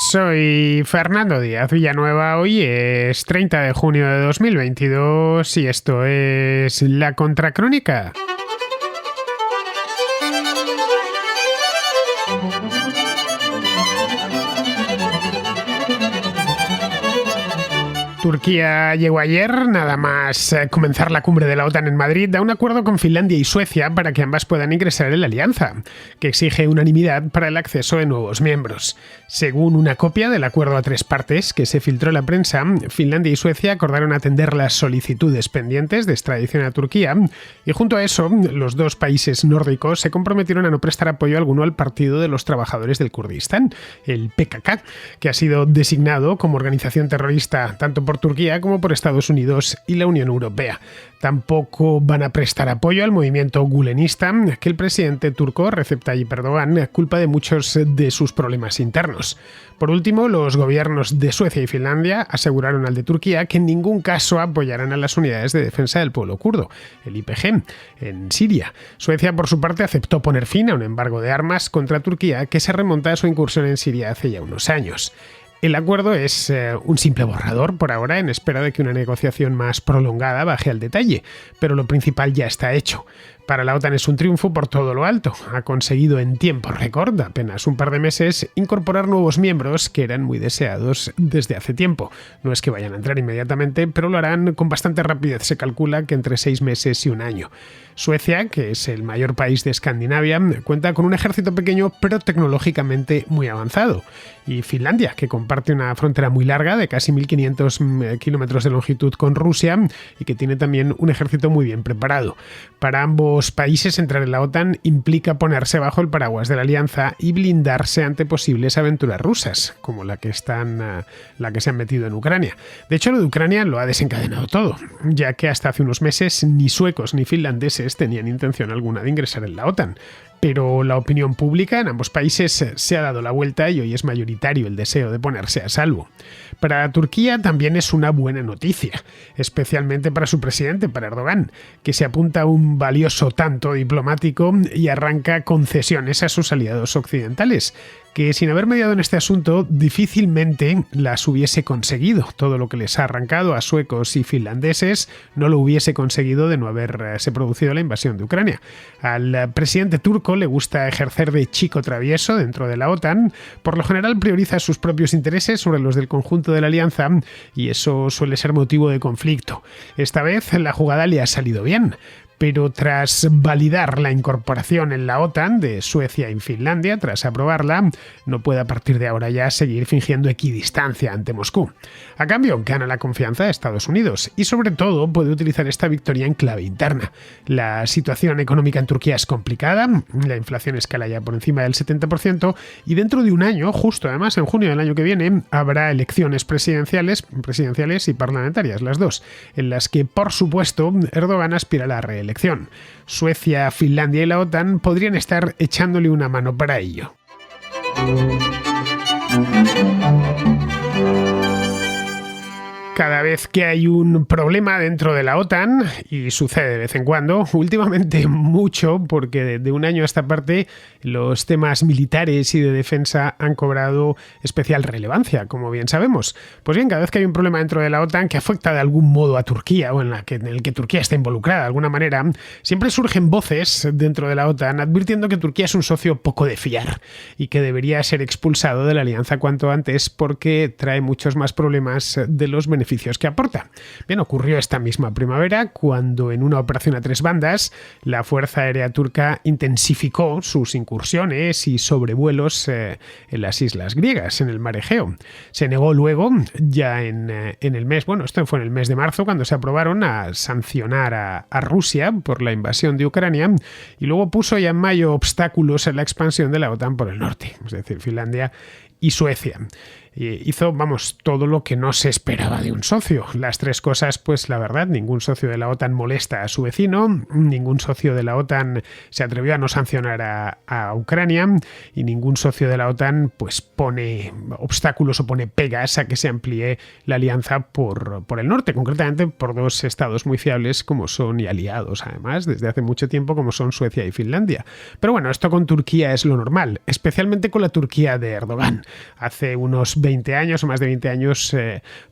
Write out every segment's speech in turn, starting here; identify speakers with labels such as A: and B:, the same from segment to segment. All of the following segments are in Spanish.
A: Soy Fernando Díaz Villanueva, hoy es 30 de junio de 2022 y esto es La Contracrónica. Turquía llegó ayer, nada más comenzar la cumbre de la OTAN en Madrid, a un acuerdo con Finlandia y Suecia para que ambas puedan ingresar en la alianza, que exige unanimidad para el acceso de nuevos miembros. Según una copia del acuerdo a tres partes que se filtró en la prensa, Finlandia y Suecia acordaron atender las solicitudes pendientes de extradición a Turquía y junto a eso, los dos países nórdicos se comprometieron a no prestar apoyo alguno al Partido de los Trabajadores del Kurdistán, el PKK, que ha sido designado como organización terrorista tanto por Turquía como por Estados Unidos y la Unión Europea. Tampoco van a prestar apoyo al movimiento gulenista, que el presidente turco Recep Tayyip Erdogan culpa de muchos de sus problemas internos. Por último, los gobiernos de Suecia y Finlandia aseguraron al de Turquía que en ningún caso apoyarán a las unidades de defensa del pueblo kurdo, el YPG, en Siria. Suecia, por su parte, aceptó poner fin a un embargo de armas contra Turquía que se remonta a su incursión en Siria hace ya unos años. El acuerdo es un simple borrador por ahora, en espera de que una negociación más prolongada baje al detalle, pero lo principal ya está hecho. Para la OTAN es un triunfo por todo lo alto. Ha conseguido en tiempo récord, apenas un par de meses, incorporar nuevos miembros que eran muy deseados desde hace tiempo. No es que vayan a entrar inmediatamente, pero lo harán con bastante rapidez. Se calcula que entre 6 meses y un año. Suecia, que es el mayor país de Escandinavia, cuenta con un ejército pequeño pero tecnológicamente muy avanzado. Y Finlandia, que comparte una frontera muy larga de casi 1.500 kilómetros de longitud con Rusia y que tiene también un ejército muy bien preparado. Para ambos países entrar en la OTAN implica ponerse bajo el paraguas de la alianza y blindarse ante posibles aventuras rusas, como la que se han metido en Ucrania. De hecho, lo de Ucrania lo ha desencadenado todo, ya que hasta hace unos meses ni suecos ni finlandeses tenían intención alguna de ingresar en la OTAN. Pero la opinión pública en ambos países se ha dado la vuelta y hoy es mayoritario el deseo de ponerse a salvo. Para Turquía también es una buena noticia, especialmente para su presidente, para Erdogan, que se apunta a un valioso tanto diplomático y arranca concesiones a sus aliados occidentales, que sin haber mediado en este asunto difícilmente las hubiese conseguido. Todo lo que les ha arrancado a suecos y finlandeses no lo hubiese conseguido de no haberse producido la invasión de Ucrania. Al presidente turco le gusta ejercer de chico travieso dentro de la OTAN, por lo general prioriza sus propios intereses sobre los del conjunto de la alianza y eso suele ser motivo de conflicto. Esta vez la jugada le ha salido bien, pero tras validar la incorporación en la OTAN de Suecia y Finlandia, tras aprobarla, no puede a partir de ahora ya seguir fingiendo equidistancia ante Moscú. A cambio, gana la confianza de Estados Unidos y sobre todo puede utilizar esta victoria en clave interna. La situación económica en Turquía es complicada, la inflación escala ya por encima del 70% y dentro de un año, justo además en junio del año que viene, habrá elecciones presidenciales y parlamentarias, las dos, en las que, por supuesto, Erdogan aspira a la reelección. Suecia, Finlandia y la OTAN podrían estar echándole una mano para ello. Cada vez que hay un problema dentro de la OTAN, y sucede de vez en cuando, últimamente mucho, porque de un año a esta parte los temas militares y de defensa han cobrado especial relevancia, como bien sabemos. Pues bien, cada vez que hay un problema dentro de la OTAN que afecta de algún modo a Turquía o en el que Turquía está involucrada de alguna manera, siempre surgen voces dentro de la OTAN advirtiendo que Turquía es un socio poco de fiar y que debería ser expulsado de la alianza cuanto antes porque trae muchos más problemas de los beneficios que aporta. Bien, ocurrió esta misma primavera cuando en una operación a tres bandas la Fuerza Aérea Turca intensificó sus incursiones y sobrevuelos en las islas griegas, en el mar Egeo. Se negó luego, ya en el mes, esto fue en el mes de marzo, cuando se aprobaron a sancionar a Rusia por la invasión de Ucrania y luego puso ya en mayo obstáculos en la expansión de la OTAN por el norte, es decir, Finlandia y Suecia. hizo, vamos, todo lo que no se esperaba de un socio. Las tres cosas, pues la verdad, ningún socio de la OTAN molesta a su vecino, ningún socio de la OTAN se atrevió a no sancionar a Ucrania y ningún socio de la OTAN pues pone obstáculos o pone pegas a que se amplíe la alianza por el norte, concretamente por dos estados muy fiables como son y aliados además desde hace mucho tiempo como son Suecia y Finlandia. Pero bueno, esto con Turquía es lo normal, especialmente con la Turquía de Erdogan. Hace unos 20 años o más de 20 años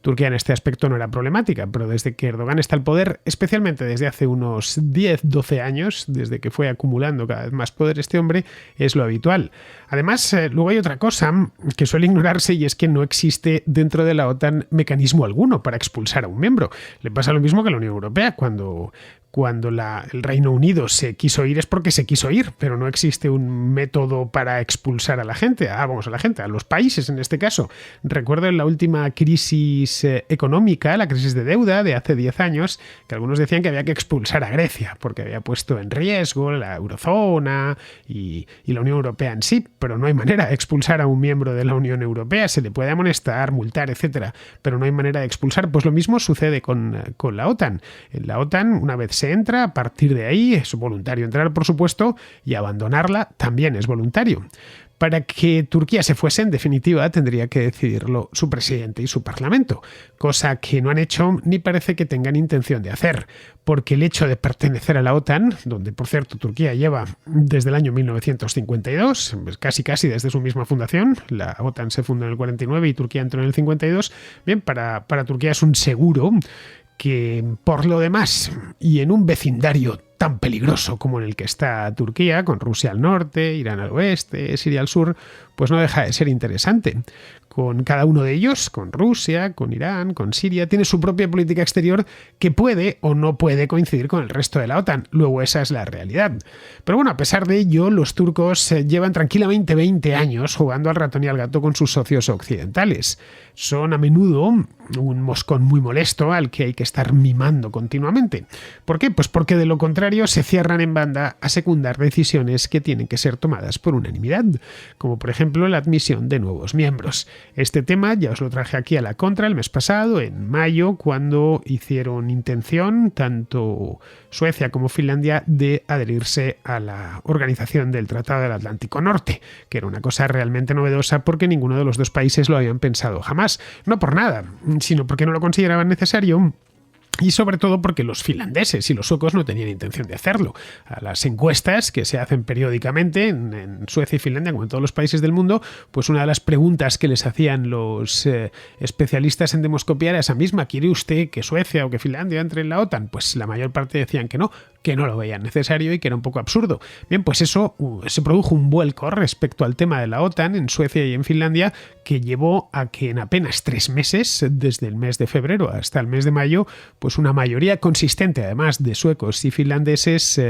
A: Turquía en este aspecto no era problemática, pero desde que Erdogan está al poder, especialmente desde hace unos 10-12 años, desde que fue acumulando cada vez más poder este hombre, es lo habitual. Además, luego hay otra cosa que suele ignorarse y es que no existe dentro de la OTAN mecanismo alguno para expulsar a un miembro. Le pasa lo mismo que a la Unión Europea. Cuando el Reino Unido se quiso ir es porque se quiso ir, pero no existe un método para expulsar a la gente, a los países en este caso. Recuerdo en la última crisis económica, la crisis de deuda de hace 10 años, que algunos decían que había que expulsar a Grecia, porque había puesto en riesgo la eurozona y la Unión Europea en sí, pero no hay manera de expulsar a un miembro de la Unión Europea, se le puede amonestar, multar, etcétera, pero no hay manera de expulsar. Pues lo mismo sucede con la OTAN. En la OTAN, una vez se entra, a partir de ahí es voluntario entrar, por supuesto, y abandonarla también es voluntario. Para que Turquía se fuese, en definitiva, tendría que decidirlo su presidente y su parlamento, cosa que no han hecho ni parece que tengan intención de hacer, porque el hecho de pertenecer a la OTAN, donde por cierto Turquía lleva desde el año 1952, pues casi desde su misma fundación, la OTAN se fundó en el 49 y Turquía entró en el 52, bien, para Turquía es un seguro que por lo demás y en un vecindario tan peligroso como en el que está Turquía, con Rusia al norte, Irán al oeste, Siria al sur, pues no deja de ser interesante. Con cada uno de ellos, con Rusia, con Irán, con Siria, tiene su propia política exterior que puede o no puede coincidir con el resto de la OTAN. Luego esa es la realidad. Pero bueno, a pesar de ello, los turcos llevan tranquilamente 20 años jugando al ratón y al gato con sus socios occidentales. Son a menudo un moscón muy molesto al que hay que estar mimando continuamente. ¿Por qué? Pues porque de lo contrario se cierran en banda a secundar decisiones que tienen que ser tomadas por unanimidad, como por ejemplo la admisión de nuevos miembros. Este tema ya os lo traje aquí a la contra el mes pasado, en mayo, cuando hicieron intención tanto Suecia como Finlandia de adherirse a la organización del Tratado del Atlántico Norte, que era una cosa realmente novedosa porque ninguno de los dos países lo habían pensado jamás. No por nada, sino porque no lo consideraban necesario. Y sobre todo porque los finlandeses y los suecos no tenían intención de hacerlo. A las encuestas que se hacen periódicamente en Suecia y Finlandia, como en todos los países del mundo, pues una de las preguntas que les hacían los especialistas en demoscopia era esa misma: ¿quiere usted que Suecia o que Finlandia entre en la OTAN? Pues la mayor parte decían que no lo veían necesario y que era un poco absurdo. Bien, pues eso se produjo un vuelco respecto al tema de la OTAN en Suecia y en Finlandia que llevó a que en apenas 3 meses, desde el mes de febrero hasta el mes de mayo, pues una mayoría consistente, además de suecos y finlandeses,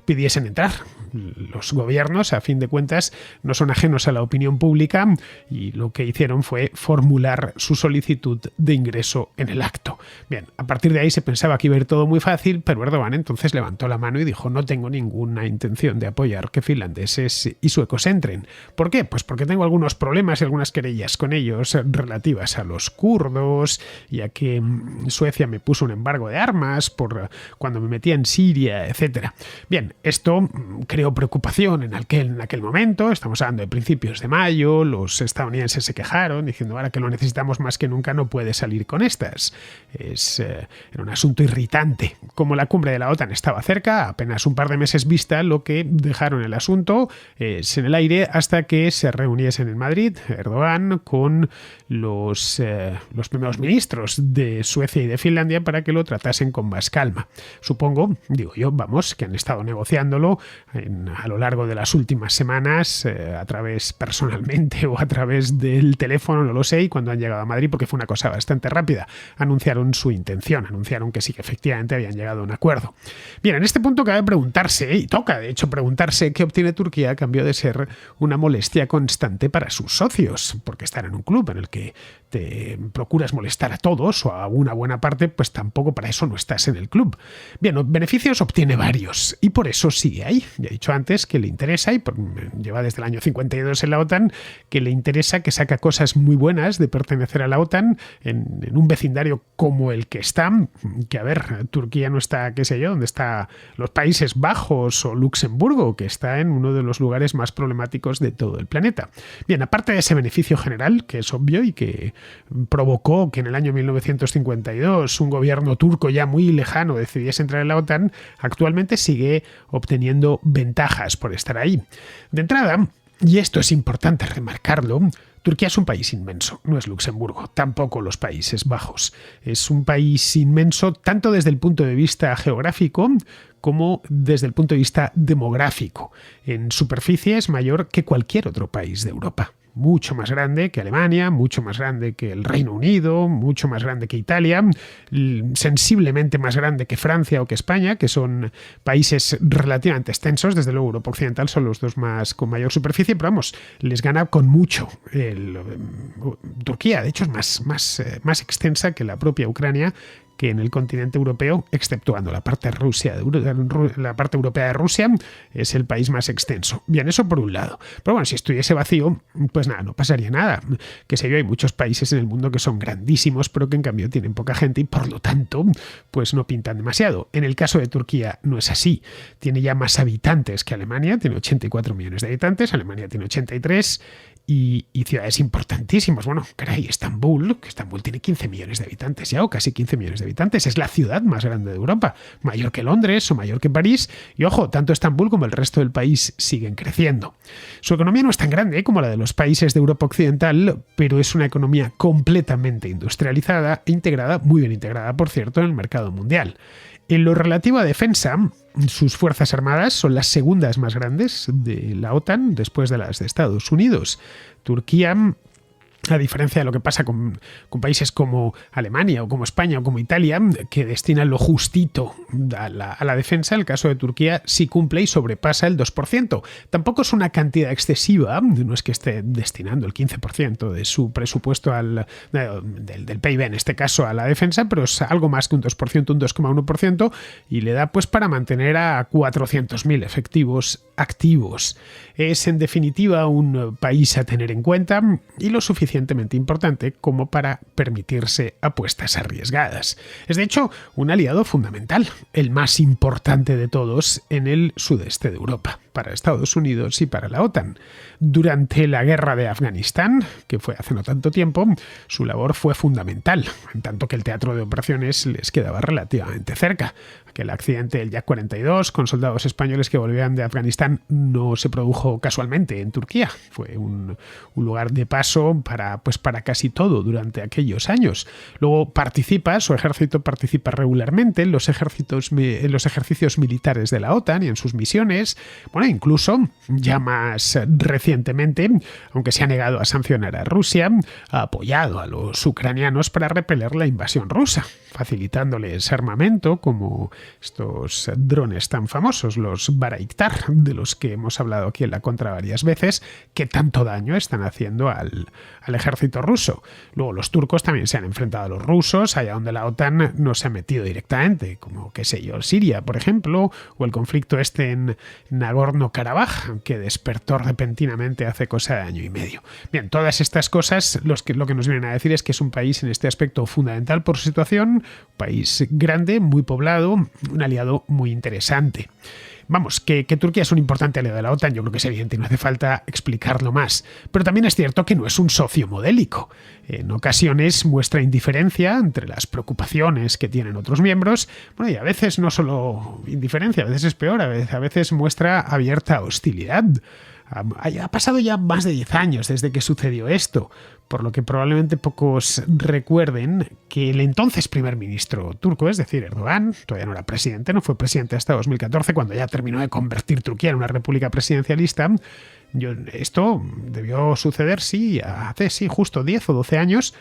A: pidiesen entrar. Los gobiernos, a fin de cuentas, no son ajenos a la opinión pública y lo que hicieron fue formular su solicitud de ingreso en el acto. Bien, a partir de ahí se pensaba que iba a ir todo muy fácil, pero Erdogan entonces levantó la mano y dijo: no tengo ninguna intención de apoyar que finlandeses y suecos entren. ¿Por qué? Pues porque tengo algunos problemas y algunas querellas con ellos relativas a los kurdos, y a que Suecia me puso un embargo de armas por cuando me metía en Siria, etcétera. Bien, esto creó preocupación en aquel momento. Estamos hablando de principios de mayo. Los estadounidenses se quejaron diciendo: ahora que lo necesitamos más que nunca no puede salir con estas. Era un asunto irritante. Como la cumbre de la OTAN estaba cerca, apenas un par de meses vista, lo que dejaron el asunto en el aire hasta que se reuniesen en Madrid Erdogan con los primeros ministros de Suecia y de Finlandia para que lo tratasen con más calma. Supongo, digo yo, vamos, que han estado negociándolo a lo largo de las últimas semanas, a través personalmente o a través del teléfono, no lo sé, y cuando han llegado a Madrid, porque fue una cosa bastante rápida, anunciaron su intención, anunciaron que sí, que efectivamente habían llegado a un acuerdo. Bien, en este punto cabe preguntarse, y toca de hecho preguntarse, qué obtiene Turquía a cambio de ser una molestia constante para sus socios, porque estar en un club en el que te procuras molestar a todos o a una buena parte, pues tampoco luego para eso no estás en el club. Bien, beneficios obtiene varios y por eso sigue ahí. Ya he dicho antes que le interesa, y lleva desde el año 52 en la OTAN, que le interesa, que saca cosas muy buenas de pertenecer a la OTAN en un vecindario como el que está, que a ver, Turquía no está, qué sé yo, donde está los Países Bajos o Luxemburgo, que está en uno de los lugares más problemáticos de todo el planeta. Bien, aparte de ese beneficio general, que es obvio y que provocó que en el año 1952 un gobierno turco ya muy lejano decidiese entrar en la OTAN, actualmente sigue obteniendo ventajas por estar ahí. De entrada, y esto es importante remarcarlo, Turquía es un país inmenso, no es Luxemburgo, tampoco los Países Bajos. Es un país inmenso tanto desde el punto de vista geográfico como desde el punto de vista demográfico. En superficie es mayor que cualquier otro país de Europa. Mucho más grande que Alemania, mucho más grande que el Reino Unido, mucho más grande que Italia, sensiblemente más grande que Francia o que España, que son países relativamente extensos. Desde luego Europa Occidental son los dos más con mayor superficie, pero vamos, les gana con mucho. Turquía, de hecho, es más extensa que la propia Ucrania, que en el continente europeo, exceptuando la parte europea de Rusia, es el país más extenso. Bien, eso por un lado. Pero bueno, si estuviese vacío, pues nada, no pasaría nada. Que sé yo, hay muchos países en el mundo que son grandísimos, pero que en cambio tienen poca gente y por lo tanto, pues no pintan demasiado. En el caso de Turquía no es así. Tiene ya más habitantes que Alemania, tiene 84 millones de habitantes, Alemania tiene 83 y ciudades importantísimas. Bueno, caray, Estambul tiene 15 millones de habitantes ya, o casi 15 millones de habitantes. Es la ciudad más grande de Europa, mayor que Londres o mayor que París. Y ojo, tanto Estambul como el resto del país siguen creciendo. Su economía no es tan grande como la de los países de Europa Occidental, pero es una economía completamente industrializada e integrada, muy bien integrada, por cierto, en el mercado mundial. En lo relativo a defensa, sus fuerzas armadas son las segundas más grandes de la OTAN después de las de Estados Unidos. Turquía, a diferencia de lo que pasa con países como Alemania o como España o como Italia, que destinan lo justito a la defensa, el caso de Turquía sí cumple y sobrepasa el 2%. Tampoco es una cantidad excesiva, no es que esté destinando el 15% de su presupuesto del PIB, en este caso, a la defensa, pero es algo más que un 2%, un 2,1%, y le da pues para mantener a 400.000 efectivos activos. Es en definitiva un país a tener en cuenta y lo suficientemente importante como para permitirse apuestas arriesgadas. Es de hecho un aliado fundamental, el más importante de todos en el sudeste de Europa, para Estados Unidos y para la OTAN. Durante la guerra de Afganistán, que fue hace no tanto tiempo, su labor fue fundamental, en tanto que el teatro de operaciones les quedaba relativamente cerca. Aquel accidente del Yak 42 con soldados españoles que volvían de Afganistán no se produjo casualmente en Turquía. Fue un lugar de paso para casi todo durante aquellos años. Luego su ejército participa regularmente en los ejercicios militares de la OTAN y en sus misiones. Bueno, incluso ya más recientemente, aunque se ha negado a sancionar a Rusia, ha apoyado a los ucranianos para repeler la invasión rusa, facilitándoles armamento como estos drones tan famosos, los Bayraktar, de los que hemos hablado aquí en la Contra varias veces, que tanto daño están haciendo al ejército ruso. Luego los turcos también se han enfrentado a los rusos, allá donde la OTAN no se ha metido directamente, como, qué sé yo, Siria, por ejemplo, o el conflicto en Nagorno-Karabaj, que despertó repentinamente hace cosa de año y medio. Bien, todas estas cosas lo que nos vienen a decir es que es un país en este aspecto fundamental por su situación, un país grande, muy poblado, un aliado muy interesante. Vamos, que Turquía es un importante aliado de la OTAN, yo creo que es evidente, no hace falta explicarlo más. Pero también es cierto que no es un socio modélico. En ocasiones muestra indiferencia entre las preocupaciones que tienen otros miembros, bueno, y a veces no solo indiferencia, a veces es peor, a veces muestra abierta hostilidad. Ha pasado ya más de 10 años desde que sucedió esto, por lo que probablemente pocos recuerden que el entonces primer ministro turco, es decir, Erdogan, todavía no era presidente, no fue presidente hasta 2014, cuando ya terminó de convertir Turquía en una república presidencialista. Esto debió suceder, hace justo 10 o 12 años,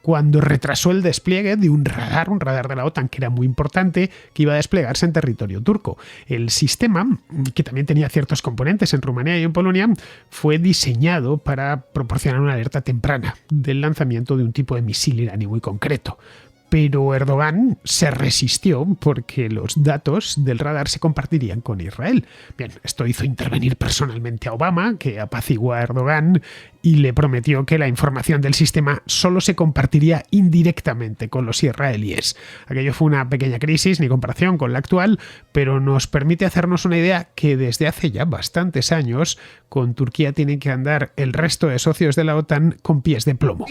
A: cuando retrasó el despliegue de un radar de la OTAN que era muy importante, que iba a desplegarse en territorio turco. El sistema, que también tenía ciertos componentes en Rumanía y en Polonia, fue diseñado para proporcionar una alerta temprana del lanzamiento de un tipo de misil iraní muy concreto. pero Erdogan se resistió porque los datos del radar se compartirían con Israel. Bien, esto hizo intervenir personalmente a Obama, que apaciguó a Erdogan y le prometió que la información del sistema solo se compartiría indirectamente con los israelíes. Aquello fue una pequeña crisis, ni comparación con la actual, pero nos permite hacernos una idea que desde hace ya bastantes años con Turquía tienen que andar el resto de socios de la OTAN con pies de plomo.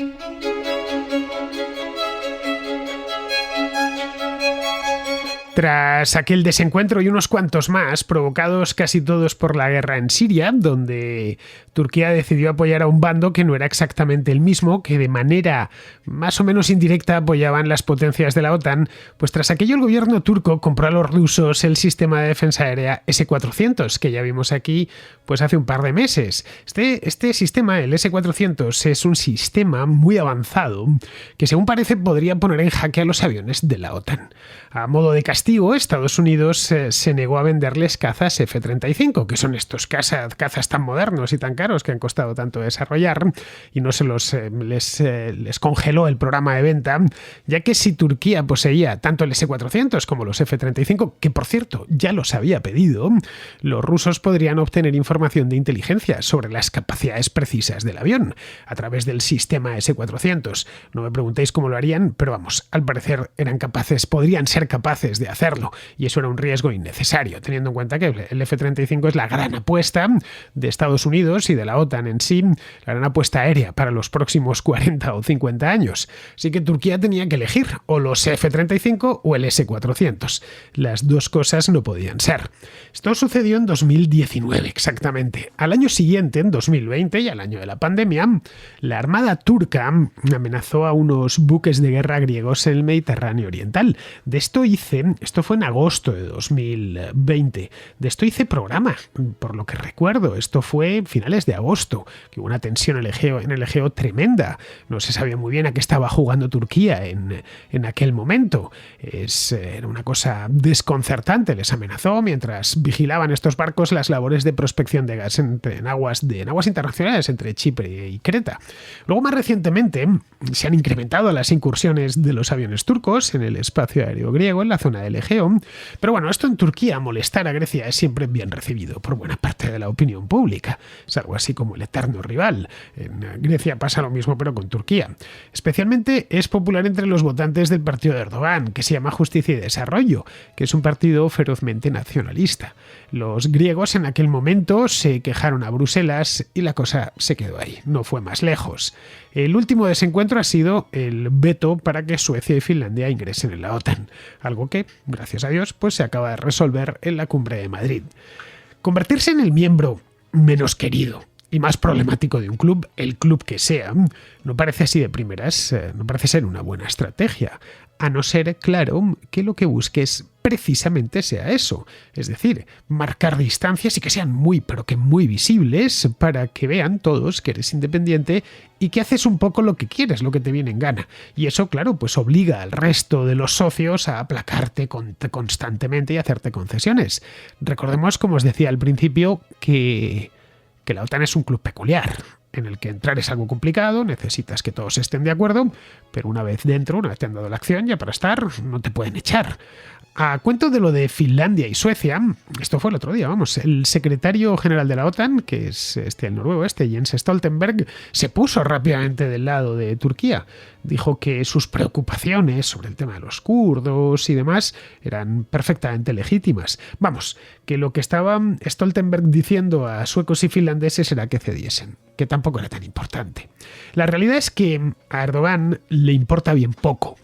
A: Tras aquel desencuentro y unos cuantos más, provocados casi todos por la guerra en Siria, donde Turquía decidió apoyar a un bando que no era exactamente el mismo, que de manera más o menos indirecta apoyaban las potencias de la OTAN, pues tras aquello el gobierno turco compró a los rusos el sistema de defensa aérea S-400, que ya vimos aquí pues hace un par de meses. Este sistema, el S-400, es un sistema muy avanzado que según parece podría poner en jaque a los aviones de la OTAN. A modo de castigo, Estados Unidos se negó a venderles cazas F-35, que son estos cazas tan modernos y tan caros que han costado tanto desarrollar, y no les congeló el programa de venta, ya que si Turquía poseía tanto el S-400 como los F-35, que por cierto ya los había pedido, los rusos podrían obtener información de inteligencia sobre las capacidades precisas del avión a través del sistema S-400. No me preguntéis cómo lo harían, pero vamos, al parecer podrían ser capaces de hacerlo, y eso era un riesgo innecesario, teniendo en cuenta que el F-35 es la gran apuesta de Estados Unidos y de la OTAN en sí, la gran apuesta aérea para los próximos 40 o 50 años. Así que Turquía tenía que elegir o los F-35 o el S-400. Las dos cosas no podían ser. Esto sucedió en 2019 exactamente. Al año siguiente, en 2020 y al año de la pandemia, la Armada turca amenazó a unos buques de guerra griegos en el Mediterráneo Oriental. Esto fue en agosto de 2020. De esto hice programa, por lo que recuerdo. Esto fue finales de agosto, que hubo una tensión en el Egeo tremenda. No se sabía muy bien a qué estaba jugando Turquía en aquel momento. Era una cosa desconcertante. Les amenazó mientras vigilaban estos barcos las labores de prospección de gas en aguas internacionales entre Chipre y Creta. Luego, más recientemente, se han incrementado las incursiones de los aviones turcos en el espacio aéreo griego, en la zona del Egeo. Pero bueno, esto en Turquía, molestar a Grecia es siempre bien recibido por buena parte de la opinión pública. Es algo así como el eterno rival. En Grecia pasa lo mismo, pero con Turquía. Especialmente es popular entre los votantes del partido de Erdogan, que se llama Justicia y Desarrollo, que es un partido ferozmente nacionalista. Los griegos en aquel momento se quejaron a Bruselas y la cosa se quedó ahí, no fue más lejos. El último desencuentro ha sido el veto para que Suecia y Finlandia ingresen en la OTAN, algo que, gracias a Dios, pues se acaba de resolver en la cumbre de Madrid. Convertirse en el miembro menos querido y más problemático de un club, el club que sea, no parece así de primeras, no parece ser una buena estrategia, a no ser, claro, que lo que busques precisamente sea eso, es decir, marcar distancias y que sean pero que muy visibles para que vean todos que eres independiente y que haces un poco lo que quieres, lo que te viene en gana. Y eso, claro, pues obliga al resto de los socios a aplacarte constantemente y hacerte concesiones. Recordemos, como os decía al principio, que la OTAN es un club peculiar, en el que entrar es algo complicado, necesitas que todos estén de acuerdo, pero una vez dentro, una vez te han dado la acción, ya para estar, no te pueden echar. A cuento de lo de Finlandia y Suecia, esto fue el otro día, el secretario general de la OTAN, que es el noruego Jens Stoltenberg, se puso rápidamente del lado de Turquía. Dijo que sus preocupaciones sobre el tema de los kurdos y demás eran perfectamente legítimas. Que lo que estaba Stoltenberg diciendo a suecos y finlandeses era que cediesen, que tampoco era tan importante. La realidad es que a Erdogan le importa bien poco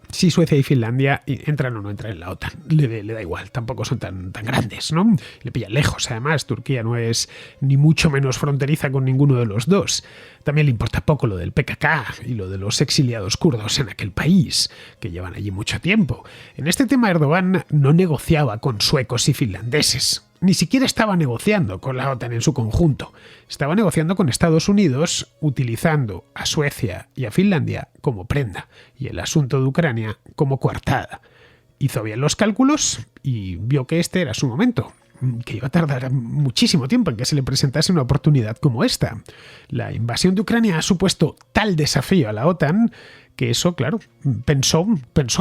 A: si Suecia y Finlandia entran o no entran en la OTAN. Le da igual, tampoco son tan grandes, ¿no? Le pillan lejos, además. Turquía no es ni mucho menos fronteriza con ninguno de los dos. También le importa poco lo del PKK y lo de los exiliados kurdos en aquel país, que llevan allí mucho tiempo. En este tema Erdogan no negociaba con suecos y finlandeses. Ni siquiera estaba negociando con la OTAN en su conjunto. Estaba negociando con Estados Unidos, utilizando a Suecia y a Finlandia como prenda y el asunto de Ucrania como coartada. Hizo bien los cálculos y vio que este era su momento, que iba a tardar muchísimo tiempo en que se le presentase una oportunidad como esta. La invasión de Ucrania ha supuesto tal desafío a la OTAN que eso, claro, pensó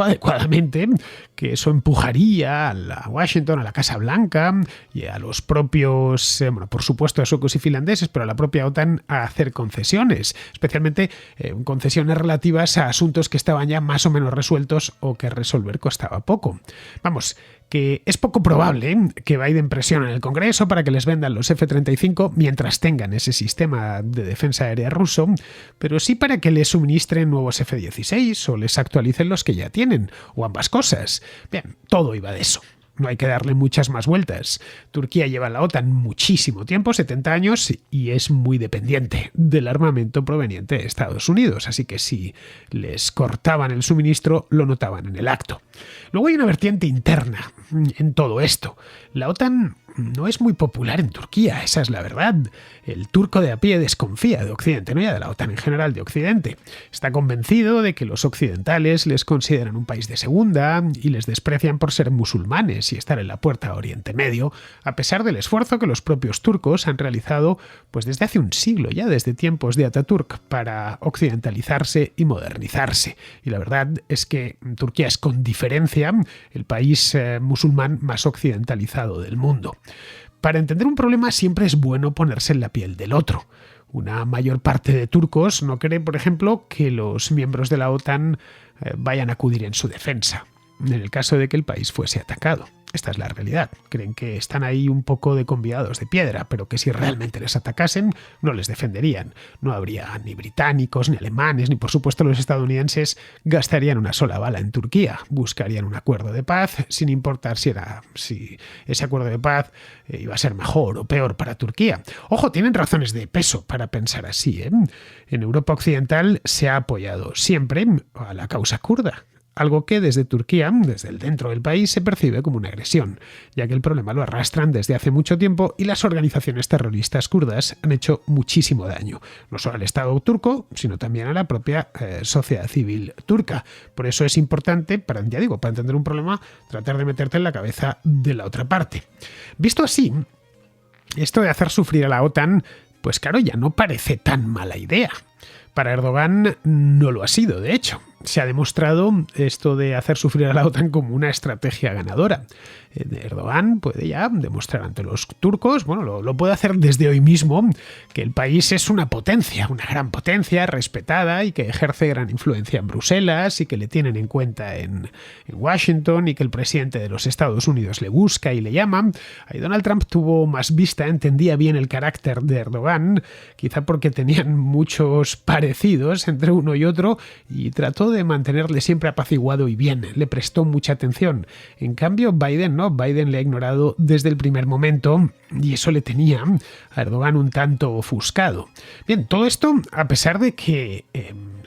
A: adecuadamente que eso empujaría a Washington, a la Casa Blanca y a los propios, por supuesto a suecos y finlandeses, pero a la propia OTAN a hacer concesiones, especialmente concesiones relativas a asuntos que estaban ya más o menos resueltos o que resolver costaba poco. Vamos, que es poco probable que Biden presione en el Congreso para que les vendan los F-35 mientras tengan ese sistema de defensa aérea ruso, pero sí para que les suministren nuevos F-16 o les actualicen los que ya tienen, o ambas cosas. Bien, todo iba de eso. No hay que darle muchas más vueltas. Turquía lleva en la OTAN muchísimo tiempo, 70 años, y es muy dependiente del armamento proveniente de Estados Unidos, así que si les cortaban el suministro, lo notaban en el acto. Luego hay una vertiente interna en todo esto. La OTAN no es muy popular en Turquía, esa es la verdad. El turco de a pie desconfía de Occidente, no ya de la OTAN en general, de Occidente. Está convencido de que los occidentales les consideran un país de segunda y les desprecian por ser musulmanes y estar en la puerta a Oriente Medio, a pesar del esfuerzo que los propios turcos han realizado pues desde hace un siglo ya, desde tiempos de Atatürk, para occidentalizarse y modernizarse. Y la verdad es que Turquía es con diferencia el país musulmán más occidentalizado del mundo. Para entender un problema siempre es bueno ponerse en la piel del otro. Una mayor parte de turcos no cree, por ejemplo, que los miembros de la OTAN vayan a acudir en su defensa, en el caso de que el país fuese atacado. Esta es la realidad. Creen que están ahí un poco de convidados de piedra, pero que si realmente les atacasen, no les defenderían. No habría ni británicos, ni alemanes, ni por supuesto los estadounidenses gastarían una sola bala en Turquía. Buscarían un acuerdo de paz, sin importar si ese acuerdo de paz iba a ser mejor o peor para Turquía. Ojo, tienen razones de peso para pensar así, ¿eh? En Europa Occidental se ha apoyado siempre a la causa kurda. Algo que desde Turquía, desde el dentro del país, se percibe como una agresión, ya que el problema lo arrastran desde hace mucho tiempo y las organizaciones terroristas kurdas han hecho muchísimo daño, no solo al Estado turco, sino también a la propia sociedad civil turca. Por eso es importante, para entender un problema, tratar de meterte en la cabeza de la otra parte. Visto así, esto de hacer sufrir a la OTAN, pues claro, ya no parece tan mala idea. Para Erdogan no lo ha sido, de hecho. Se ha demostrado esto de hacer sufrir a la OTAN como una estrategia ganadora. Erdogan puede ya demostrar ante los turcos, lo puede hacer desde hoy mismo, que el país es una potencia, una gran potencia respetada y que ejerce gran influencia en Bruselas y que le tienen en cuenta en Washington y que el presidente de los Estados Unidos le busca y le llama. Ahí Donald Trump tuvo más vista, entendía bien el carácter de Erdogan, quizá porque tenían muchos parecidos entre uno y otro y trató de mantenerle siempre apaciguado y bien, le prestó mucha atención. En cambio, Biden no. Biden le ha ignorado desde el primer momento y eso le tenía a Erdogan un tanto ofuscado. Bien, todo esto a pesar de que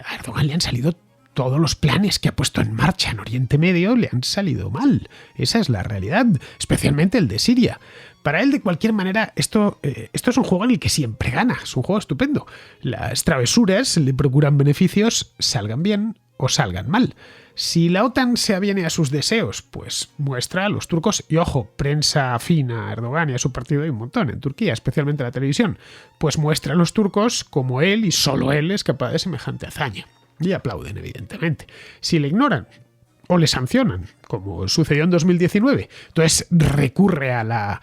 A: a Erdogan le han salido todos los planes que ha puesto en marcha en Oriente Medio le han salido mal. Esa es la realidad, especialmente el de Siria. Para él, de cualquier manera, esto es un juego en el que siempre gana. Es un juego estupendo. Las travesuras le procuran beneficios, salgan bien o salgan mal. Si la OTAN se aviene a sus deseos, pues muestra a los turcos, y ojo, prensa afina a Erdogan y a su partido hay un montón en Turquía, especialmente la televisión, pues muestra a los turcos como él y solo él es capaz de semejante hazaña. Y aplauden, evidentemente. Si le ignoran o le sancionan, como sucedió en 2019, entonces recurre a la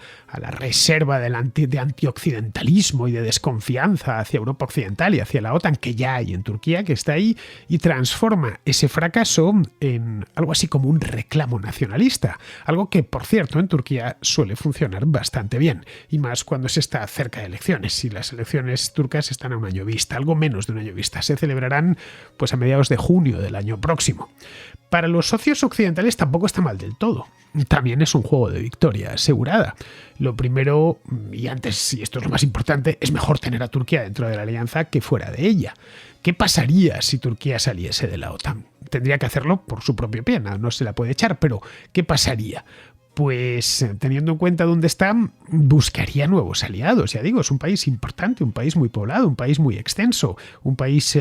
A: reserva de antioccidentalismo y de desconfianza hacia Europa Occidental y hacia la OTAN que ya hay en Turquía, que está ahí, y transforma ese fracaso en algo así como un reclamo nacionalista, algo que, por cierto, en Turquía suele funcionar bastante bien, y más cuando se está cerca de elecciones, y las elecciones turcas están a un año vista, algo menos de un año vista, se celebrarán pues a mediados de junio del año próximo. Para los socios occidentales tampoco está mal del todo. También es un juego de victoria asegurada. Lo primero, y antes, y esto es lo más importante, es mejor tener a Turquía dentro de la alianza que fuera de ella. ¿Qué pasaría si Turquía saliese de la OTAN? Tendría que hacerlo por su propio pie, no se la puede echar, pero ¿qué pasaría? Pues teniendo en cuenta dónde está, buscaría nuevos aliados. Ya digo, es un país importante, un país muy poblado, un país muy extenso, un país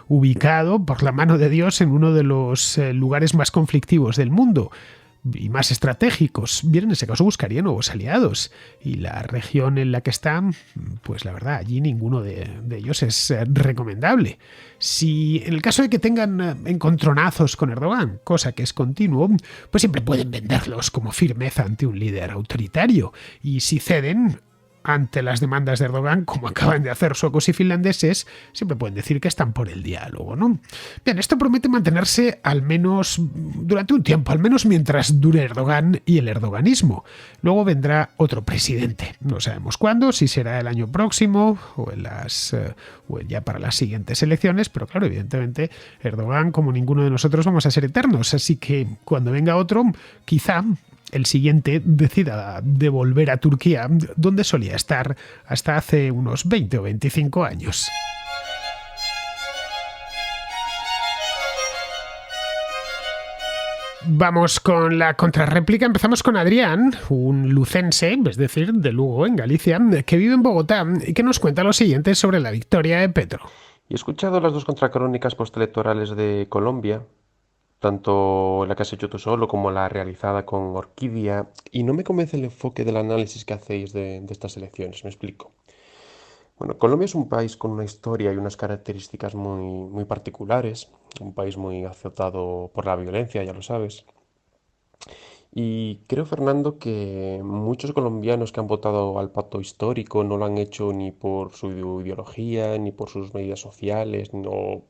A: ubicado por la mano de Dios en uno de los lugares más conflictivos del mundo. y más estratégicos. Bien, en ese caso buscaría nuevos aliados. Y la región en la que están, pues la verdad, allí ninguno de ellos es recomendable. Si en el caso de que tengan encontronazos con Erdogan, cosa que es continuo, pues siempre pueden venderlos como firmeza ante un líder autoritario. Y si ceden ante las demandas de Erdogan, como acaban de hacer suecos y finlandeses, siempre pueden decir que están por el diálogo, ¿no? Bien, esto promete mantenerse al menos durante un tiempo, al menos mientras dure Erdogan y el erdoganismo. Luego vendrá otro presidente. No sabemos cuándo, si será el año próximo o ya para las siguientes elecciones, pero claro, evidentemente Erdogan, como ninguno de nosotros, vamos a ser eternos, así que cuando venga otro, quizá el siguiente decida devolver a Turquía donde solía estar hasta hace unos 20 o 25 años. Vamos con la contrarréplica. Empezamos con Adrián, un lucense, es decir, de Lugo, en Galicia, que vive en Bogotá y que nos cuenta lo siguiente sobre la victoria de Petro.
B: Y he escuchado las dos contracrónicas postelectorales de Colombia, tanto la que has hecho tú solo como la realizada con Orquídea, y no me convence el enfoque del análisis que hacéis de estas elecciones, me explico. Bueno, Colombia es un país con una historia y unas características muy particulares, un país muy azotado por la violencia, ya lo sabes. Y creo, Fernando, que muchos colombianos que han votado al pacto histórico no lo han hecho ni por su ideología, ni por sus medidas sociales, no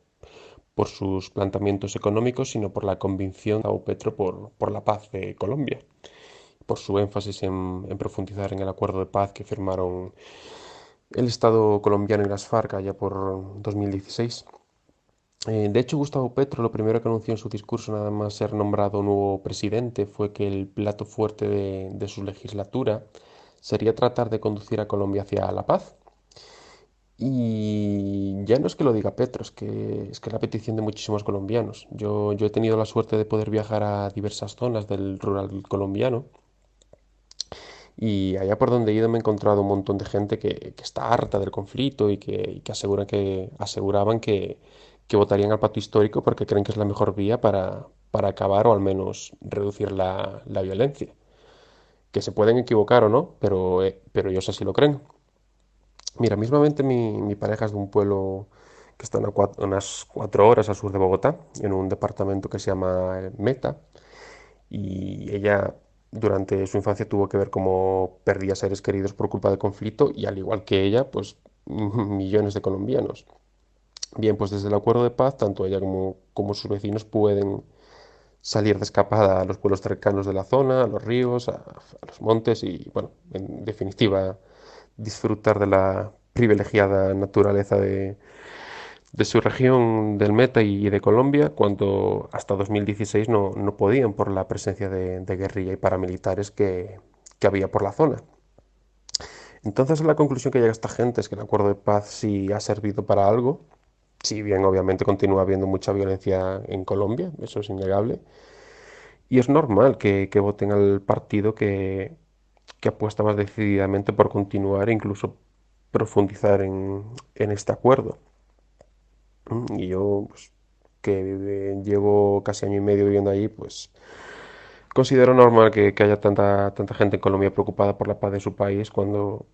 B: por sus planteamientos económicos, sino por la convicción de Gustavo Petro por la paz de Colombia, por su énfasis en profundizar en el acuerdo de paz que firmaron el Estado colombiano y las FARC allá por 2016. De hecho, Gustavo Petro lo primero que anunció en su discurso, nada más ser nombrado nuevo presidente, fue que el plato fuerte de su legislatura sería tratar de conducir a Colombia hacia la paz. Y ya no es que lo diga Petro, es que es la petición de muchísimos colombianos. Yo he tenido la suerte de poder viajar a diversas zonas del rural colombiano y allá por donde he ido me he encontrado un montón de gente que está harta del conflicto y que aseguraban que votarían al pacto histórico porque creen que es la mejor vía para acabar o al menos reducir la violencia. Que se pueden equivocar o no, pero ellos así lo creen. Mira, mismamente mi pareja es de un pueblo que está unas 4 horas al sur de Bogotá, en un departamento que se llama Meta, y ella durante su infancia tuvo que ver cómo perdía seres queridos por culpa del conflicto, y al igual que ella, pues millones de colombianos. Bien, pues desde el acuerdo de paz, tanto ella como sus vecinos pueden salir de escapada a los pueblos cercanos de la zona, a los ríos, a los montes y, bueno, en definitiva, disfrutar de la privilegiada naturaleza de su región del Meta y de Colombia, cuando hasta 2016 no podían por la presencia de guerrilla y paramilitares que había por la zona. Entonces la conclusión que llega esta gente es que el acuerdo de paz sí ha servido para algo, si bien obviamente continúa habiendo mucha violencia en Colombia, eso es innegable, y es normal que voten al partido que apuesta más decididamente por continuar e incluso profundizar en este acuerdo. Y yo, pues, que llevo casi año y medio viviendo allí, pues considero normal que haya tanta gente en Colombia preocupada por la paz de su país cuando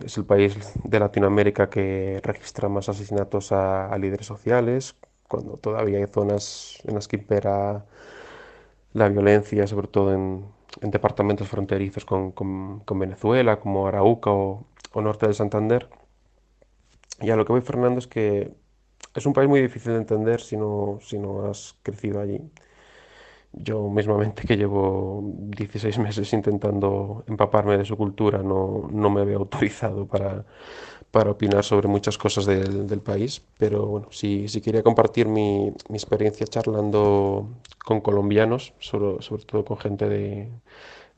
B: es el país de Latinoamérica que registra más asesinatos a líderes sociales, cuando todavía hay zonas en las que impera la violencia, sobre todo en departamentos fronterizos con Venezuela, como Arauca o norte de Santander. Y a lo que voy, Fernando, es que es un país muy difícil de entender si no has crecido allí. Yo mismamente que llevo 16 meses intentando empaparme de su cultura, no me veo autorizado para opinar sobre muchas cosas del país, pero bueno, sí quería compartir mi experiencia charlando con colombianos, sobre todo con gente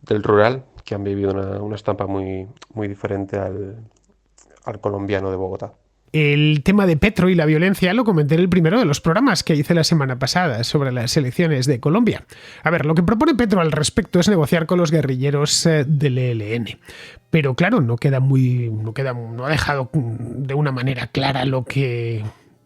B: del rural, que han vivido una estampa muy diferente al colombiano de Bogotá.
A: El tema de Petro y la violencia lo comenté en el primero de los programas que hice la semana pasada sobre las elecciones de Colombia. A ver, lo que propone Petro al respecto es negociar con los guerrilleros del ELN. Pero claro, no ha dejado de una manera clara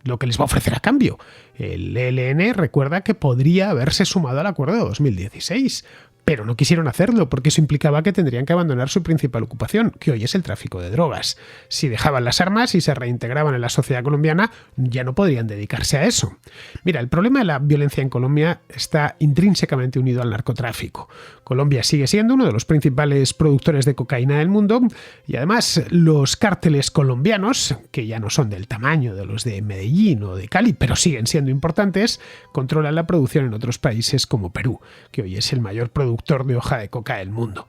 A: lo que les va a ofrecer a cambio. El ELN recuerda que podría haberse sumado al acuerdo de 2016, pero no quisieron hacerlo porque eso implicaba que tendrían que abandonar su principal ocupación, que hoy es el tráfico de drogas. Si dejaban las armas y se reintegraban en la sociedad colombiana, ya no podrían dedicarse a eso. Mira, el problema de la violencia en Colombia está intrínsecamente unido al narcotráfico. Colombia sigue siendo uno de los principales productores de cocaína del mundo y además los cárteles colombianos, que ya no son del tamaño de los de Medellín o de Cali, pero siguen siendo importantes, controlan la producción en otros países como Perú, que hoy es el mayor productor de hoja de coca del mundo.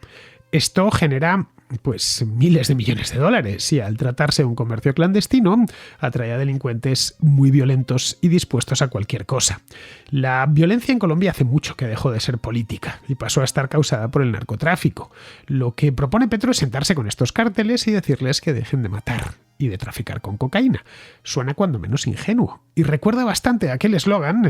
A: Esto genera pues miles de millones de dólares y al tratarse de un comercio clandestino atrae a delincuentes muy violentos y dispuestos a cualquier cosa. La violencia en Colombia hace mucho que dejó de ser política y pasó a estar causada por el narcotráfico. Lo que propone Petro es sentarse con estos cárteles y decirles que dejen de matar y de traficar con cocaína. Suena cuando menos ingenuo y recuerda bastante a aquel eslogan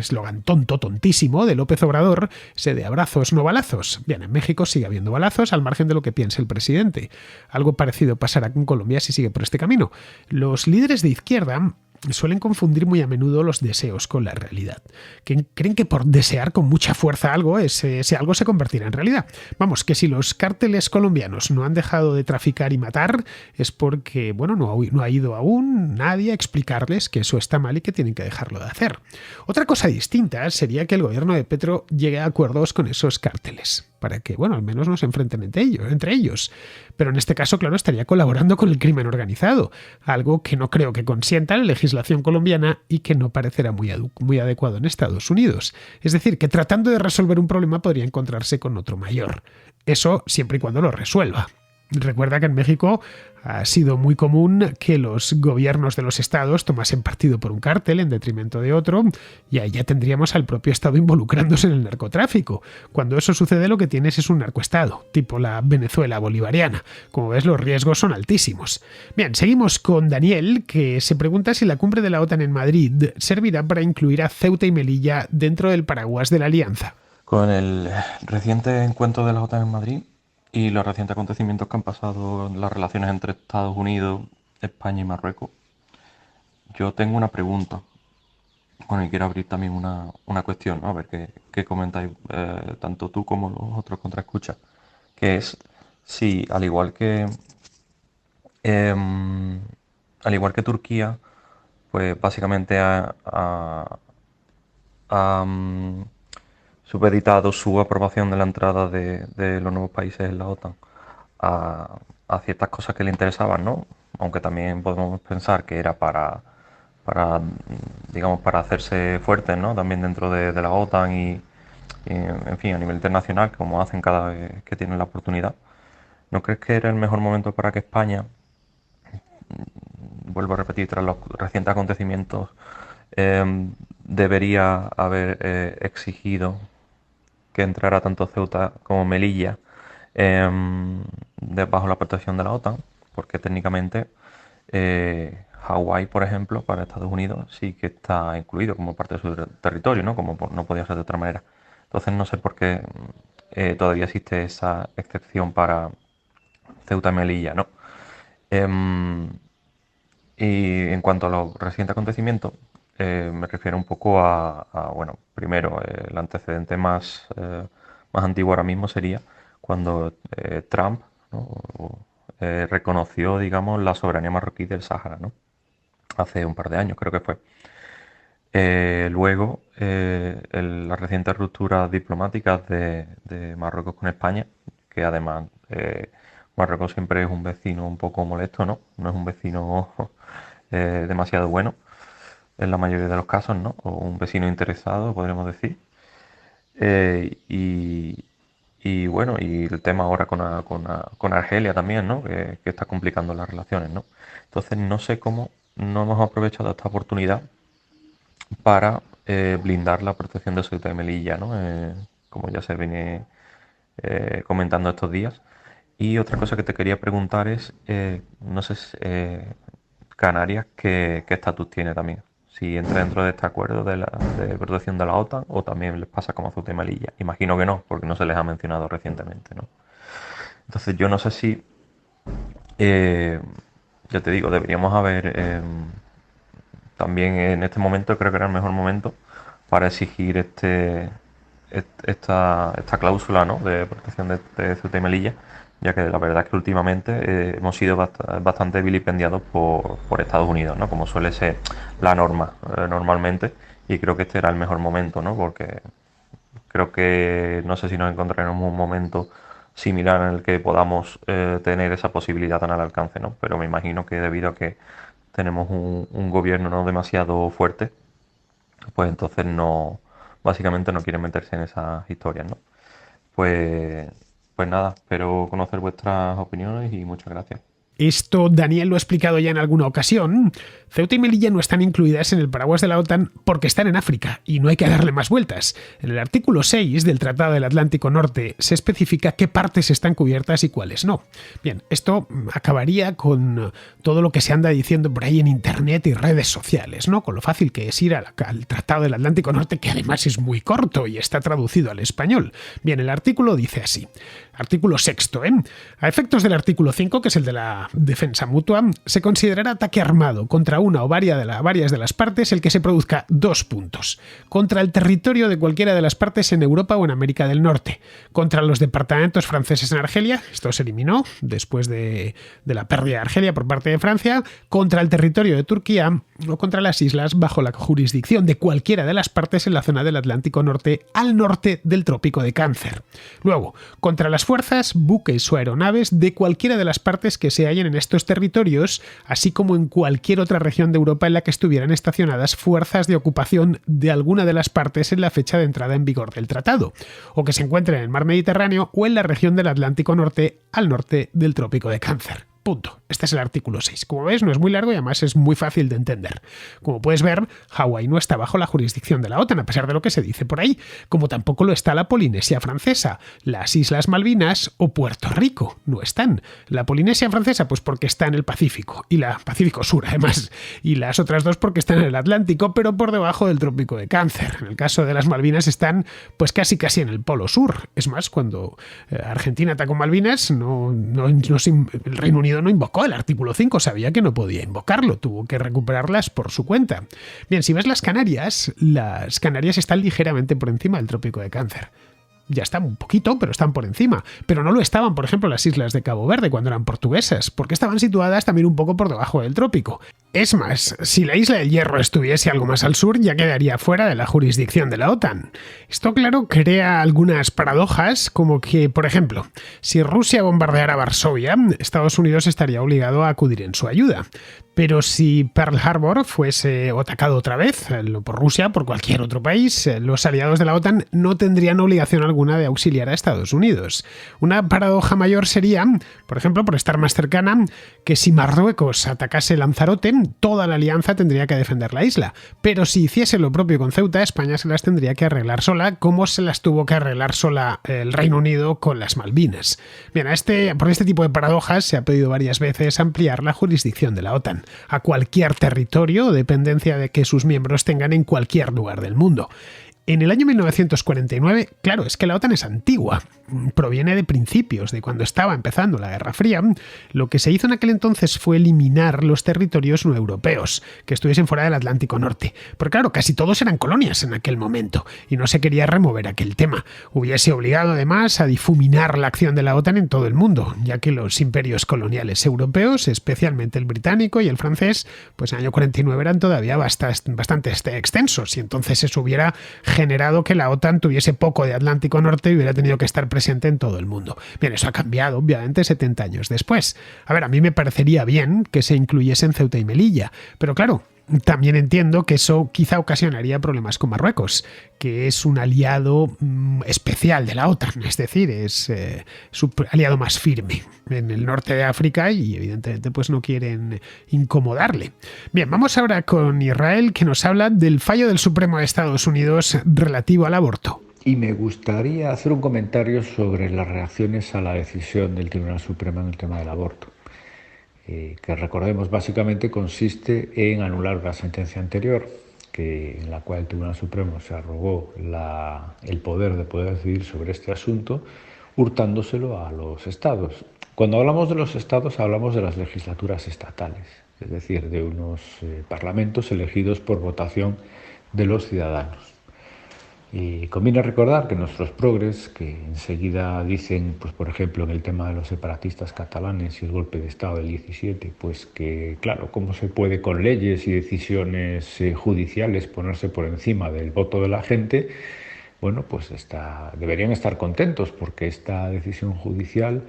A: tonto, tontísimo de López Obrador, ese de abrazos no balazos. Bien, en México sigue habiendo balazos al margen de lo que piense el presidente. Algo parecido pasará con Colombia si sigue por este camino. Los líderes de izquierda suelen confundir muy a menudo los deseos con la realidad. Creen que por desear con mucha fuerza algo, ese algo se convertirá en realidad. Vamos, que si los cárteles colombianos no han dejado de traficar y matar es porque, bueno, no ha ido aún nadie a explicarles que eso está mal y que tienen que dejarlo de hacer. Otra cosa distinta sería que el gobierno de Petro llegue a acuerdos con esos cárteles, para que, bueno, al menos no se enfrenten entre ellos. Pero en este caso, claro, estaría colaborando con el crimen organizado, algo que no creo que consienta la legislación colombiana y que no parecerá muy adecuado en Estados Unidos. Es decir, que tratando de resolver un problema podría encontrarse con otro mayor. Eso siempre y cuando lo resuelva. Recuerda que en México ha sido muy común que los gobiernos de los estados tomasen partido por un cártel en detrimento de otro y ahí ya tendríamos al propio estado involucrándose en el narcotráfico. Cuando eso sucede lo que tienes es un narcoestado, tipo la Venezuela bolivariana. Como ves, los riesgos son altísimos. Bien, seguimos con Daniel, que se pregunta si la cumbre de la OTAN en Madrid servirá para incluir a Ceuta y Melilla dentro del paraguas de la alianza.
C: Con el reciente encuentro de la OTAN en Madrid y los recientes acontecimientos que han pasado en las relaciones entre Estados Unidos, España y Marruecos, yo tengo una pregunta. Bueno, y quiero abrir también una cuestión, ¿no? A ver qué comentáis tanto tú como los otros contraescuchas, que es si em, al igual que Turquía, pues básicamente ha, supeditado su aprobación de la entrada de los nuevos países en la OTAN a, a ciertas cosas que le interesaban, ¿no? Aunque también podemos pensar que era digamos, para hacerse fuertes, ¿no? También dentro de la OTAN en fin, a nivel internacional, como hacen cada vez que tienen la oportunidad. ¿No crees que era el mejor momento para que España, vuelvo a repetir, tras los recientes acontecimientos, debería haber exigido que entrara tanto Ceuta como Melilla bajo la protección de la OTAN? Porque técnicamente Hawái, por ejemplo, para Estados Unidos sí que está incluido como parte de su territorio, ¿no? Como no podía ser de otra manera. Entonces no sé por qué todavía existe esa excepción para Ceuta y Melilla, ¿no? Em, y en cuanto a los recientes acontecimientos, me refiero un poco bueno, primero, el antecedente más antiguo ahora mismo sería cuando Trump, ¿no? Reconoció, digamos, la soberanía marroquí del Sáhara, ¿no? Hace un par de años, creo que fue. Luego, las recientes rupturas diplomáticas de Marruecos con España, que además Marruecos siempre es un vecino un poco molesto, ¿no? No es un vecino demasiado bueno en la mayoría de los casos, ¿no? O un vecino interesado, podríamos decir. Eh, y, y bueno, y el tema ahora con Argelia también, ¿no? Que está complicando las relaciones, ¿no? Entonces no sé cómo no hemos aprovechado esta oportunidad para blindar la protección de Ceuta y Melilla, ¿no? Como ya se viene comentando estos días. Y otra cosa que te quería preguntar es, no sé, Canarias, ¿qué estatus tiene también? Si entra dentro de este acuerdo de protección de la OTAN o también les pasa como a Ceuta y Melilla. Imagino que no, porque no se les ha mencionado recientemente, ¿no? Entonces yo no sé si, eh, ya te digo, deberíamos haber también en este momento creo que era el mejor momento para exigir esta cláusula, ¿no?, de protección de Ceuta y Melilla, ya que la verdad es que últimamente hemos sido bastante vilipendiados por Estados Unidos, ¿no?, como suele ser la norma normalmente, y creo que este era el mejor momento, ¿no?, porque creo que no sé si nos encontraremos en un momento similar en el que podamos tener esa posibilidad tan al alcance, ¿no? Pero me imagino que debido a que tenemos un gobierno no demasiado fuerte, pues entonces básicamente no quieren meterse en esas historias, ¿no? Pues, pues nada, espero conocer vuestras opiniones y muchas gracias.
A: Esto Daniel lo ha explicado ya en alguna ocasión. Ceuta y Melilla no están incluidas en el paraguas de la OTAN porque están en África y no hay que darle más vueltas. En el artículo 6 del Tratado del Atlántico Norte se especifica qué partes están cubiertas y cuáles no. Bien, esto acabaría con todo lo que se anda diciendo por ahí en internet y redes sociales, ¿no? Con lo fácil que es ir al Tratado del Atlántico Norte, que además es muy corto y está traducido al español. Bien, el artículo dice así. Artículo 6, A efectos del artículo 5, que es el de la defensa mutua, se considerará ataque armado contra una o varias de las partes el que se produzca 2 puntos. Contra el territorio de cualquiera de las partes en Europa o en América del Norte. Contra los departamentos franceses en Argelia, esto se eliminó después de la pérdida de Argelia por parte de Francia. Contra el territorio de Turquía o contra las islas bajo la jurisdicción de cualquiera de las partes en la zona del Atlántico Norte al norte del Trópico de Cáncer. Luego, contra las fuerzas, buques o aeronaves de cualquiera de las partes que se hallen en estos territorios, así como en cualquier otra región de Europa en la que estuvieran estacionadas fuerzas de ocupación de alguna de las partes en la fecha de entrada en vigor del tratado, o que se encuentren en el mar Mediterráneo o en la región del Atlántico Norte al norte del Trópico de Cáncer. Punto. Este es el artículo 6. Como ves, no es muy largo y además es muy fácil de entender. Como puedes ver, Hawái no está bajo la jurisdicción de la OTAN, a pesar de lo que se dice por ahí, como tampoco lo está la Polinesia Francesa, las Islas Malvinas o Puerto Rico. No están. La Polinesia Francesa, pues porque está en el Pacífico, y la Pacífico Sur, además, y las otras dos porque están en el Atlántico, pero por debajo del Trópico de Cáncer. En el caso de las Malvinas están, pues casi en el Polo Sur. Es más, cuando Argentina atacó Malvinas, el Reino Unido no invocó el artículo 5, sabía que no podía invocarlo, tuvo que recuperarlas por su cuenta. Bien, si ves las Canarias están ligeramente por encima del Trópico de Cáncer. Ya están un poquito, pero están por encima. Pero no lo estaban, por ejemplo, las islas de Cabo Verde cuando eran portuguesas, porque estaban situadas también un poco por debajo del trópico. Es más, si la isla del Hierro estuviese algo más al sur, ya quedaría fuera de la jurisdicción de la OTAN. Esto, claro, crea algunas paradojas, como que, por ejemplo, si Rusia bombardeara Varsovia, Estados Unidos estaría obligado a acudir en su ayuda. Pero si Pearl Harbor fuese atacado otra vez por Rusia, por cualquier otro país, los aliados de la OTAN no tendrían obligación alguna de auxiliar a Estados Unidos. Una paradoja mayor sería, por ejemplo, por estar más cercana, que si Marruecos atacase Lanzarote, toda la alianza tendría que defender la isla. Pero si hiciese lo propio con Ceuta, España se las tendría que arreglar sola, como se las tuvo que arreglar sola el Reino Unido con las Malvinas. Bien, por este tipo de paradojas se ha pedido varias veces ampliar la jurisdicción de la OTAN a cualquier territorio o dependencia de que sus miembros tengan en cualquier lugar del mundo. En el año 1949, claro, es que la OTAN es antigua, proviene de principios, de cuando estaba empezando la Guerra Fría. Lo que se hizo en aquel entonces fue eliminar los territorios no europeos que estuviesen fuera del Atlántico Norte. Porque claro, casi todos eran colonias en aquel momento y no se quería remover aquel tema. Hubiese obligado además a difuminar la acción de la OTAN en todo el mundo, ya que los imperios coloniales europeos, especialmente el británico y el francés, pues en el año 49 eran todavía bastante extensos y entonces eso hubiera generado que la OTAN tuviese poco de Atlántico Norte y hubiera tenido que estar presente en todo el mundo. Bien, eso ha cambiado, obviamente, 70 años después. A ver, a mí me parecería bien que se incluyesen Ceuta y Melilla, pero claro, también entiendo que eso quizá ocasionaría problemas con Marruecos, que es un aliado especial de la OTAN, es decir, es su aliado más firme en el norte de África y evidentemente pues no quieren incomodarle. Bien, vamos ahora con Israel, que nos habla del fallo del Supremo de Estados Unidos relativo al aborto.
D: Y me gustaría hacer un comentario sobre las reacciones a la decisión del Tribunal Supremo en el tema del aborto. Que recordemos básicamente consiste en anular una sentencia anterior en la cual el Tribunal Supremo se arrogó el poder de poder decidir sobre este asunto, hurtándoselo a los estados. Cuando hablamos de los estados hablamos de las legislaturas estatales, es decir, de unos parlamentos elegidos por votación de los ciudadanos. Y conviene recordar que nuestros progres, que enseguida dicen, pues por ejemplo, en el tema de los separatistas catalanes y el golpe de Estado del 17, pues que, claro, cómo se puede con leyes y decisiones judiciales ponerse por encima del voto de la gente. Bueno, pues deberían estar contentos porque esta decisión judicial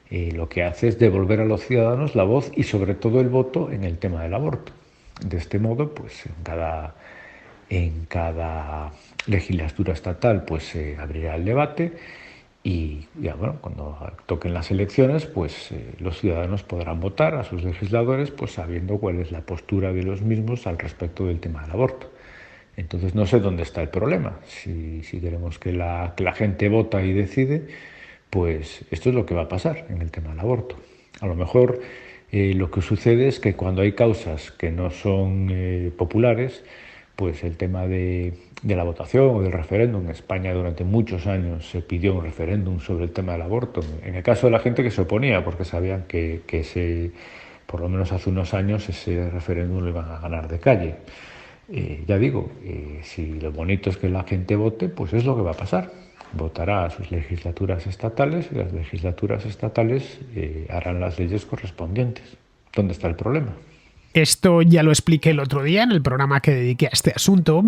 D: lo que hace es devolver a los ciudadanos la voz y sobre todo el voto en el tema del aborto. De este modo, pues en cada legislatura estatal pues se abrirá el debate y ya, bueno, cuando toquen las elecciones pues los ciudadanos podrán votar a sus legisladores pues sabiendo cuál es la postura de los mismos al respecto del tema del aborto. Entonces no sé dónde está el problema. Si queremos que la gente vota y decide, pues esto es lo que va a pasar en el tema del aborto. A lo mejor lo que sucede es que cuando hay causas que no son populares, pues el tema de la votación o del referéndum. En España durante muchos años se pidió un referéndum sobre el tema del aborto. En el caso de la gente que se oponía, porque sabían que por lo menos hace unos años, ese referéndum lo iban a ganar de calle. Ya digo, si lo bonito es que la gente vote, pues es lo que va a pasar. Votará a sus legislaturas estatales y las legislaturas estatales harán las leyes correspondientes. ¿Dónde está el problema?
A: Esto ya lo expliqué el otro día en el programa que dediqué a este asunto.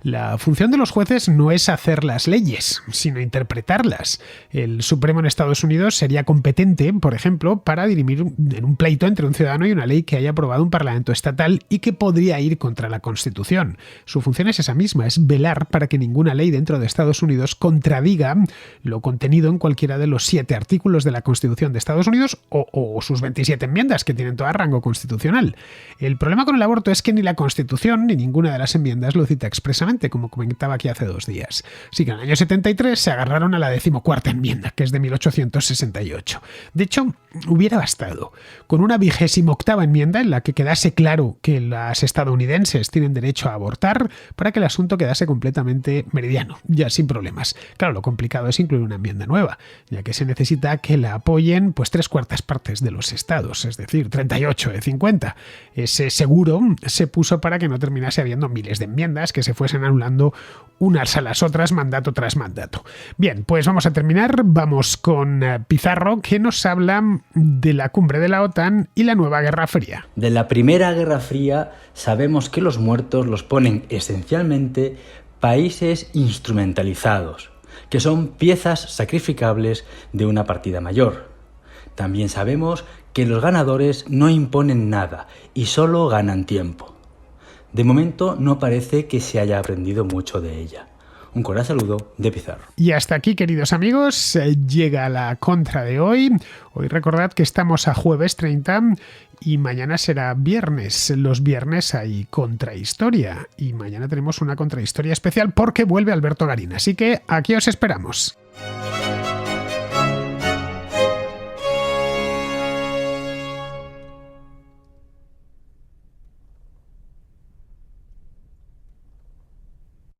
A: La función de los jueces no es hacer las leyes, sino interpretarlas. El Supremo en Estados Unidos sería competente, por ejemplo, para dirimir en un pleito entre un ciudadano y una ley que haya aprobado un parlamento estatal y que podría ir contra la Constitución. Su función es esa misma, es velar para que ninguna ley dentro de Estados Unidos contradiga lo contenido en cualquiera de los 7 artículos de la Constitución de Estados Unidos o sus 27 enmiendas, que tienen todo rango constitucional. El problema con el aborto es que ni la Constitución ni ninguna de las enmiendas lo cita expresamente, como comentaba aquí hace 2 días. Así que en el año 73 se agarraron a la 14ª enmienda, que es de 1868. De hecho, hubiera bastado con una 28ª enmienda en la que quedase claro que las estadounidenses tienen derecho a abortar para que el asunto quedase completamente meridiano, ya sin problemas. Claro, lo complicado es incluir una enmienda nueva, ya que se necesita que la apoyen pues 3/4 partes de los estados, es decir, 38 de 50. Ese seguro se puso para que no terminase habiendo miles de enmiendas que se fuesen anulando unas a las otras, mandato tras mandato. Bien, pues vamos a terminar. Vamos con Pizarro, que nos habla de la cumbre de la OTAN y la nueva Guerra Fría.
E: De la Primera Guerra Fría sabemos que los muertos los ponen esencialmente países instrumentalizados, que son piezas sacrificables de una partida mayor. También sabemos que los ganadores no imponen nada y solo ganan tiempo. De momento no parece que se haya aprendido mucho de ella. Un cordial saludo de Pizarro.
A: Y hasta aquí, queridos amigos, llega la contra de hoy. Hoy recordad que estamos a jueves 30 y mañana será viernes. Los viernes hay contrahistoria y mañana tenemos una contrahistoria especial porque vuelve Alberto Garín. Así que aquí os esperamos.